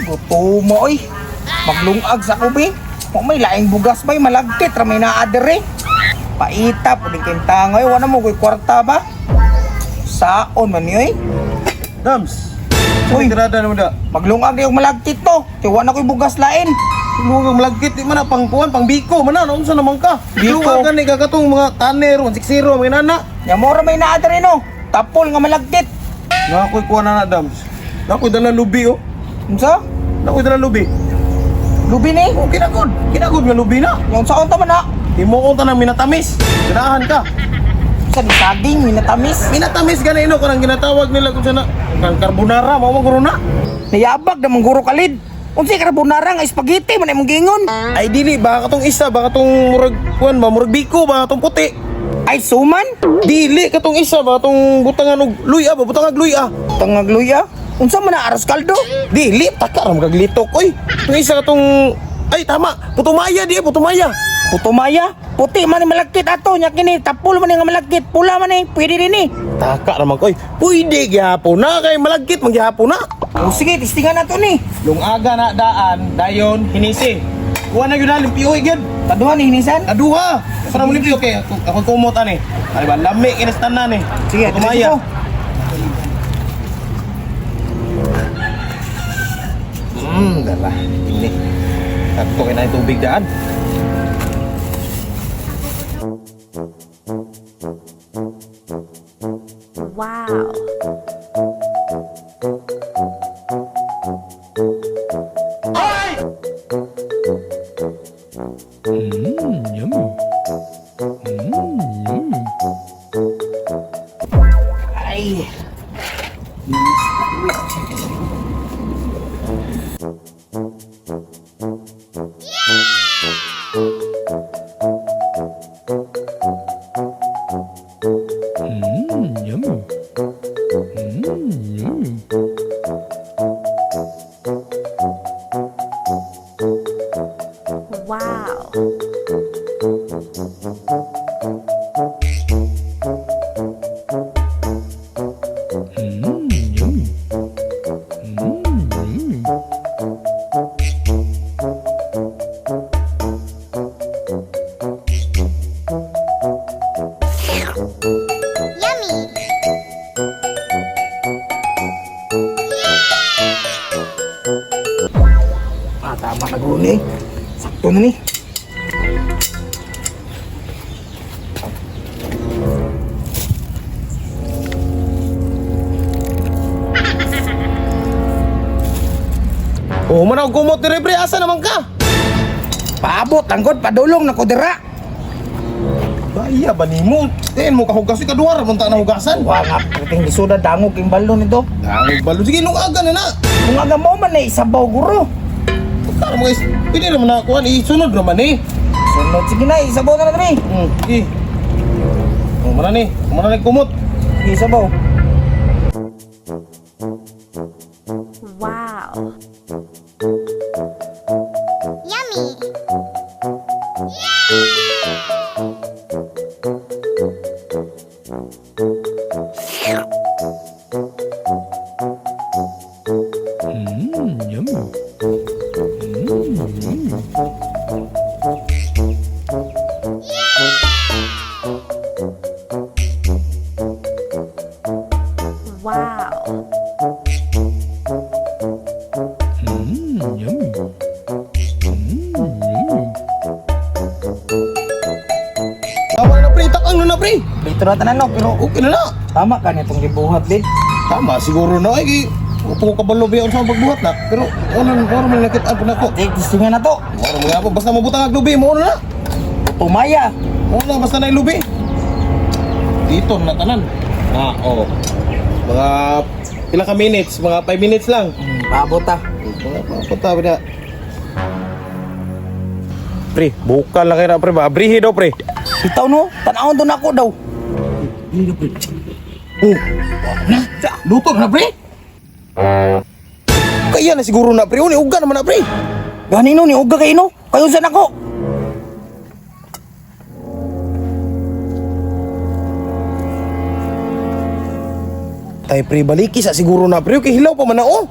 Buto mo oy. Maglungag sa kubi. Mo may laing bugas may malagkit ra may naadere. Paita puding kintangoy wala mo koy kwarta ba? Saon man yoy? Dams. Uy. Uy, tirada naman da. Maglungag yung malagkit to. Kay wala koy bugas lain. Lugang malagkit di man na pangkuan, pang biko man na. Unsa naman ka? Biko? Lugang ni kakatong mga taner, 160, mga nana. Nya mo ra may naadere no. Tapol nga malagkit. Nakoy kuha na Dams. Nakoy dala lubi oh. Unsa? Nakoy dala lubi. Lubi ni. Oh, kinagod. Kinagod nga lubi na. Yung saon ta man na. Himuon ta ng minatamis. Ganahan ka. Sa ni saging minatamis. Minatamis ganino kanang ginatawag nila kung sana kan carbonara mao mo na. Niyabag na mangguro kalid. Unsay carbonara nga spaghetti man imong gingon. Ay dili baka katong isa baka katong murag kuan ba murag biko ba katong puti. Ay suman. Dili katong isa ba katong butangan og luya ba butangag luya. Tangag luya. Unsa man na aros kaldo? Dili taka ra murag litok oy. Yung isa katong ay tama putumaya di putumaya. Puto maya. Puti man ni malagkit ato nya kini tapol man ni nga malagkit. Pula man ni pwede din ni. Taka ra man koy. Pwede gyapon na kay malagkit magyapon na. O sige, testingan nato ni. Lungaga na daan dayon hinisi. Kuha na gyud na limpiyo gyud. Kaduha ni hinisan. Aduha. Para mo limpiyo kay ako kumot ani. Ari ba lami kinistan na ni. Sige, putumaya. diretso Dala. Ini. Sakto kay na yung tubig daan. Wow. Ay. Wow. Ah, tama na guni. Sakto na ni. Oh, manaw kumot ni Rebre, asa naman ka? Paabot angkod padulong na ko dira. Baya ba nimo? Ten mo kahugas ka duwar man ta na hugasan. Wa nga kating isuda dangog king balon nito. Dangog balo sige lungaga na na. Kung aga mo man na isabaw guro. Para mo guys, pili naman na kuan isunod naman eh. Sunod sige na isabaw na na ni. Sige. Oh, mana ni? Mana ni kumot? Isabaw. Wow. Wow. Tama na pre, takang na pre. Dito na tanan no pero Okay na na. tama ka nitong gibuhat din. Tama siguro na ay upo ka balo biya sa pagbuhat na. Pero ono man nakita ko nako. Tig testingan na to. Ano mo yapon basta mabutang ang lubi mo na. Tumaya. Ono basta na lubi. Dito na tanan. Oh. Mga ilang ka minutes, mga 5 minutes lang. Paabot ta. Punta ba na? Pre, bukal lang kayo na pre, abrihi daw pre. Bitaw no, tanawon doon ako daw. Oh, na, luto na pre. Kaya na siguro na pre, uni uga naman na pre. Ganino ni uga kay no. Kayon sa nako. Tay pre baliki sa siguro na pre, kay hilaw pa man na oh.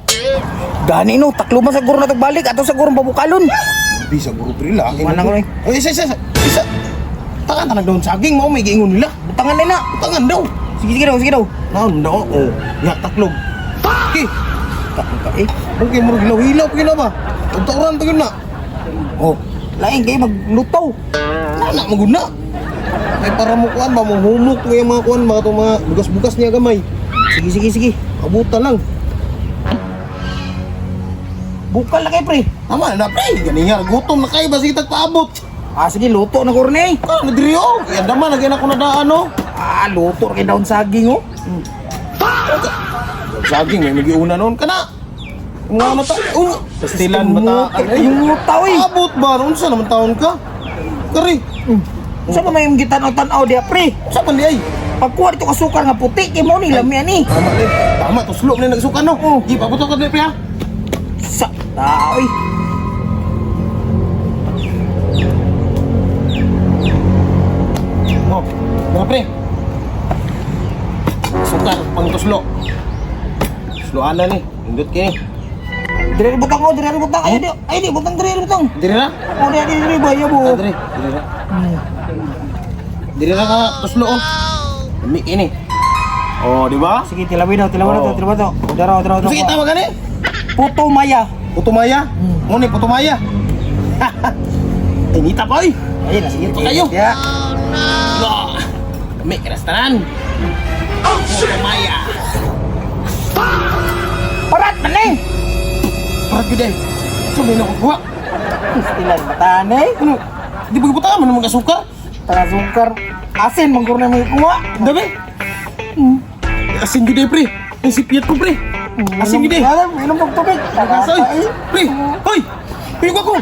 Gani no, taklo man siguro na balik ato siguro pabukalon. Bisa guru pre la. Mana ko ni? Oh, isa. Tangan tanang daun saging mau may giingon nila. Butangan na. Tangan daw. Sige daw. Naon daw. Oh, ya taklog. Okay. Taklo ka eh. Okay, murag hilaw-hilaw pa yun na ba? Tagtauran pa yun na. Oh, Lain kay maglutaw. nana maguna. Ay para mo kuan ba, mong humok nga yung mga kuan, mga itong mga bugas-bugas niya gamay. Sige. Abutan lang. Bukal na kay pre. Tama na pre, ganiya, gutom na kayo, basi tagpaabot. Sige, luto na kurne. Ah, nadiri oh. Yan naman, lagyan ako na daan oh. Luto kay daon saging oh. Saging, may nagiuna noon ka na. Yung mga mata, pastilan, mata. Yung lutaw eh. Abot ba? Noon sa naman taon ka? Kari. Sa ba may gitanaw-tanaw dia pre? Sa pa ay? Pagkuha dito kasukar nga puti, kay mo ni lami ani. Tama din. Tama, to slow na nagsukan no. Di pa buto ka din pre ha. Sa tao eh. Oh, tara pre. Sukar, pang tuslo. Tusloan na ni. Indot kini. Dire butang ko, dire butang. Ayo di butang dire butang. Diri na? Oh, dire bayo Ah, bo. diri. Diri na. Diri na ka tuslo oh. Dami kini. Oh, di ba? Sige, tilawi daw. Daraw. Sige, tawag gani. Puto Maya. Putumaya. Mo ni Putumaya. Tinita pa oy. Ayun na, sige. Ito kayo. Ya. Lo. Kami kerastanan. Putumaya. Parat maning. Para gede. Sumay na ko buwa. Istilan matane. Ano? Di ba ibuta man mga sukar? Tara sukar. Asin mangkur na may kuha. Dami. Asin gede pre. Ang sipiat ko pre. Asin gede. Minum tubig. Kasoy. Pre. Hoy. Pigo ko.